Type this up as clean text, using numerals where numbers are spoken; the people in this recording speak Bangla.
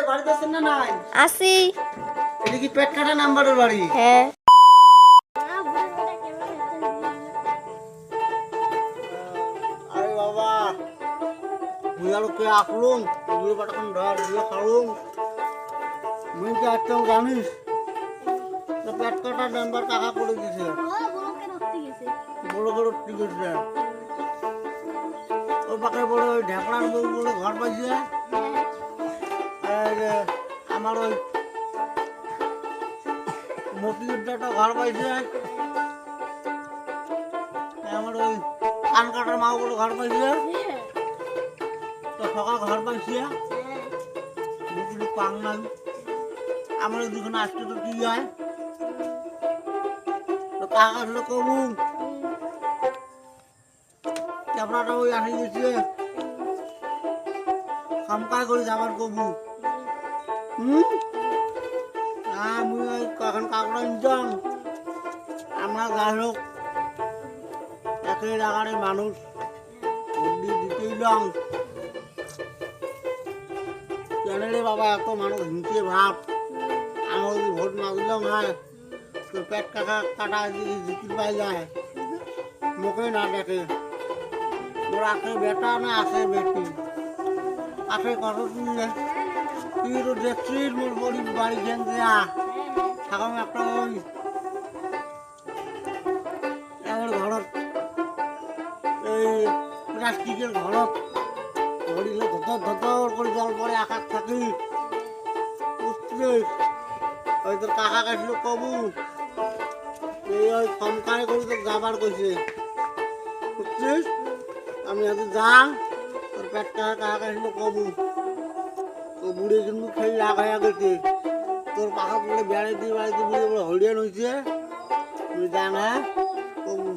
বাড়িতে আছেন না নাই? আসি। এটা কি পেট কাটা নাম্বারের বাড়ি? হ্যাঁ। আরে বাবা বুঝালো কে আসলুম বুঝে পাঠান ধর দিয়ে খালুম মুই কি একদম জানিস তো পেট কাটা নাম্বার টাকা করে দিছে বড় বড় টিকিট দেয় ও পাকে বড় ওই ঢেকড়ার বউ বলে ঘর পাইছে আর আমার ওই মতিউদ্দাটা ঘর পাইছে আমার ওই কান কাটার মা বলে ঘর পাইছে তো সকাল ঘর পাইছে মুখি পাং নাই আমার দুখানে আসতে তো কি যায় তো কাকা ছিল কবু আপনারা ওই আসে গেছে কামকায় করে যাবার কবু আমি ওই কখন কাকড়া নিতাম আমরা যাই হোক একই জায়গার মানুষ বুদ্ধি দিতেই লং কেন রে বাবা এত মানুষ হিংসে ভাব আমার যদি ভোট না দিলাম হয় তো পেট কাটা কাটা জিকির পাই যায় মুখে না দেখে তোর আছে বেটা না আছে বেটি আছে কত তুই তো দেখছিস মোর গরিব বাড়ি ঘেন দেয়া থাকাম একটা ওই এবার ঘরত এই প্লাস্টিকের ঘরত ঘড়িলে ধর ধর করে জল পরে আকাশ থাকি বুঝছিস ওই তোর কাকা কাছিল কবু এই ওই কমকায় করে তোর যাবার কইছে বুঝছিস আমি আজ যা তোর পেট কাকা কাছিল কবু তো বুড়ি কিন্তু খেয়ে লাগ হয়ে গেছে তোর পাখা বলে বেড়াইতে বেড়াইতে বুড়ি বলে হরিয়ান হয়েছে তুই জানা কবু